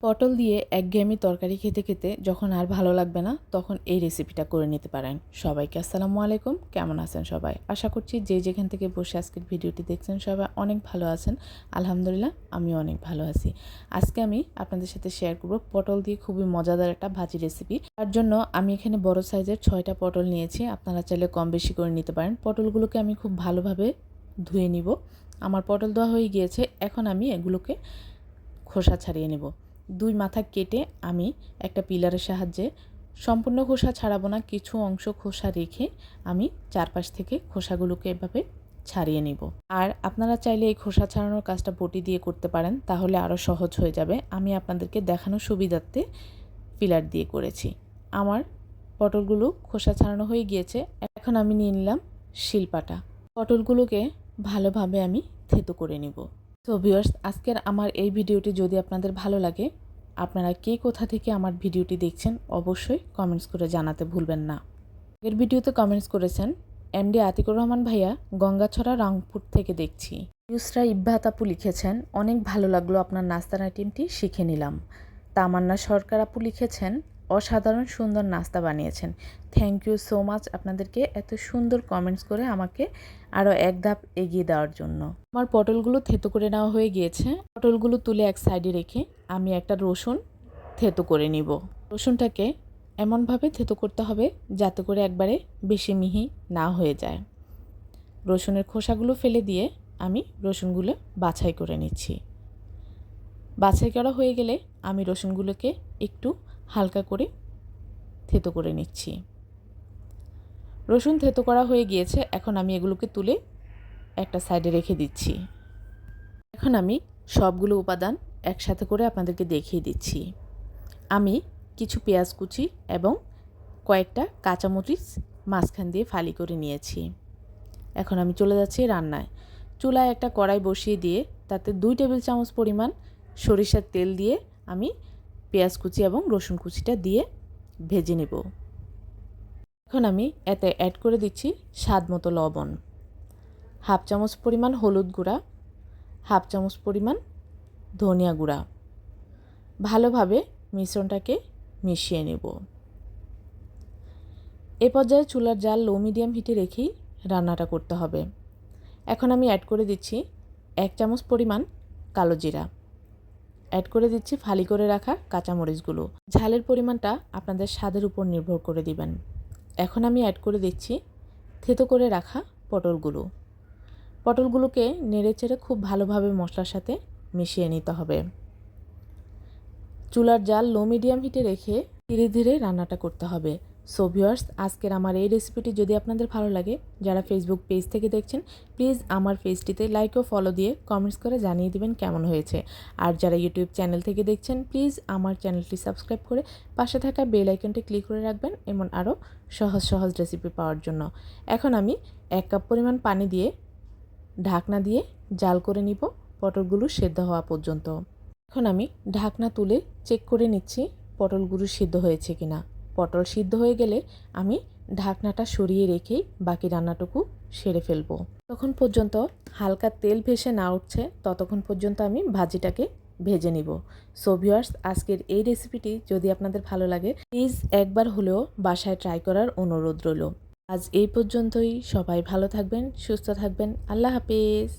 পটল দিয়ে একঘেয়েমি তরকারি খেতে খেতে যখন আর ভালো লাগবে না তখন এই রেসিপিটা করে নিতে পারেন। সবাইকে আসসালামু আলাইকুম, কেমন আছেন সবাই? আশা করছি যে যেখান থেকে বসে আজকের ভিডিওটি দেখছেন সবাই অনেক ভালো আছেন। আলহামদুলিল্লাহ আমিও অনেক ভালো আছি। আজকে আমি আপনাদের সাথে শেয়ার করব পটল দিয়ে খুবই মজাদার একটা ভাজি রেসিপি। তার জন্য আমি এখানে বড় সাইজের 6টা পটল নিয়েছি। আপনারা চাইলে কম বেশি করে নিতে পারেন। পটলগুলোকে আমি খুব ভালোভাবে ধুয়ে নিব। আমার পটল ধোয়া হয়ে গিয়েছে, এখন আমি এগুলোকে খোসা ছাড়িয়ে নেব। দুই মাথা কেটে আমি একটা পিলারের সাহায্যে সম্পূর্ণ খোসা ছাড়াবো না, কিছু অংশ খোসা রেখে আমি চারপাশ থেকে খোসাগুলোকে এভাবে ছাড়িয়ে নিব। আর আপনারা চাইলে এই খোসা ছাড়ানোর কাজটা বটি দিয়ে করতে পারেন, তাহলে আরও সহজ হয়ে যাবে। আমি আপনাদেরকে দেখানোর সুবিধার্থে পিলার দিয়ে করেছি। আমার পটলগুলো খোসা ছাড়ানো হয়ে গিয়েছে, এখন আমি নিয়ে নিলাম শিলপাটা। পটলগুলোকে ভালোভাবে আমি থেতো করে নিব। তো ভিউয়ার্স, আজকের আমার এই ভিডিওটি যদি আপনাদের ভালো লাগে, আপনারা কে কোথা থেকে আমার ভিডিওটি দেখছেন অবশ্যই কমেন্টস করে জানাতে ভুলবেন না। এর ভিডিওতে কমেন্টস করেছেন এমডি আতিকুর রহমান ভাইয়া, গঙ্গাছড়া রংপুর থেকে দেখছি। ইউসরা ইব্বাহাত আপু লিখেছেন অনেক ভালো লাগলো আপনার নাস্তার আইটেমটি, শিখে নিলাম। তামান্না সরকার আপু লিখেছেন অসাধারণ সুন্দর নাস্তা বানিয়েছেন। থ্যাংক ইউ সো মাচ আপনাদেরকে এত সুন্দর কমেন্টস করে আমাকে আরও এক ধাপ এগিয়ে দেওয়ার জন্য। আমার পটলগুলো থেতো করে নেওয়া হয়ে গিয়েছে। পটলগুলো তুলে এক সাইডে রেখে আমি একটা রসুন থেতো করে নিব। রসুনটাকে এমনভাবে থেতো করতে হবে যাতে করে একবারে বেশি মিহি না হয়ে যায়। রসুনের খোসাগুলো ফেলে দিয়ে আমি রসুনগুলো বাছাই করে নিচ্ছি। বাছাই করা হয়ে গেলে আমি রসুনগুলোকে একটু হালকা করে থেতো করে নিচ্ছি। রসুন থেতো করা হয়ে গিয়েছে, এখন আমি এগুলোকে তুলে একটা সাইডে রেখে দিচ্ছি। এখন আমি সবগুলো উপাদান একসাথে করে আপনাদেরকে দেখিয়ে দিচ্ছি। আমি কিছু পেঁয়াজ কুচি এবং কয়েকটা কাঁচামরিচ মাঝখান দিয়ে ফালি করে নিয়েছি। এখন আমি চলে যাচ্ছি রান্নায়। চুলায় একটা কড়াই বসিয়ে দিয়ে তাতে 2 টেবিল চামচ পরিমাণ সরিষার তেল দিয়ে আমি পেঁয়াজ কুচি এবং রসুন কুচিটা দিয়ে ভেজে নেব। এখন আমি এতে অ্যাড করে দিচ্ছি স্বাদ মতো লবণ, হাফ চামচ পরিমাণ হলুদ গুঁড়া, হাফ চামচ পরিমাণ ধনিয়া গুঁড়া। ভালোভাবে মিশ্রণটাকে মিশিয়ে নেব। এ পর্যায়ে চুলার জাল লো মিডিয়াম হিটে রেখেই রান্নাটা করতে হবে। এখন আমি অ্যাড করে দিচ্ছি 1 চামচ পরিমাণ কালো জিরা, অ্যাড করে দিচ্ছি ফালি করে রাখা কাঁচামরিচগুলো। ঝালের পরিমাণটা আপনাদের স্বাদের উপর নির্ভর করে দিবেন। এখন আমি অ্যাড করে দিচ্ছি থেতো করে রাখা পটলগুলোকে নেড়েচেড়ে খুব ভালোভাবে মশলার সাথে মিশিয়ে নিতে হবে। চুলার জাল লো মিডিয়াম হিটে রেখে ধীরে ধীরে রান্নাটা করতে হবে। সো ভিউয়ার্স, আজকের আমার এই রেসিপিটি যদি আপনাদের ভালো লাগে, যারা ফেসবুক পেজ থেকে দেখছেন প্লিজ আমার পেজটিতে লাইক ও ফলো দিয়ে কমেন্টস করে জানিয়ে দিবেন কেমন হয়েছে। আর যারা ইউটিউব চ্যানেল থেকে দেখছেন প্লিজ আমার চ্যানেলটি সাবস্ক্রাইব করে পাশে থাকা বেল আইকনটি ক্লিক করে রাখবেন এমন আরও সহজ সহজ রেসিপি পাওয়ার জন্য। এখন আমি 1 কাপ পরিমাণ পানি দিয়ে ঢাকনা দিয়ে জাল করে নিব পটলগুলো সেদ্ধ হওয়া পর্যন্ত। এখন আমি ঢাকনা তুলে চেক করে নিচ্ছি পটলগুলো সিদ্ধ হয়েছে কিনা। পটল সিদ্ধ হয়ে গেলে আমি ঢাকনাটা সরিয়ে রেখেই বাকি রান্নাটুকু সেরে ফেলবো। তখন পর্যন্ত হালকা তেল ভেসে না উঠছে ততক্ষণ পর্যন্ত আমি ভাজিটাকে ভেজে নিব। সো ভিউয়ার্স, আজকের এই রেসিপিটি যদি আপনাদের ভালো লাগে প্লিজ একবার হলেও বাসায় ট্রাই করার অনুরোধ রইল। আজ এই পর্যন্তই। সবাই ভালো থাকবেন, সুস্থ থাকবেন। আল্লাহ হাফেজ।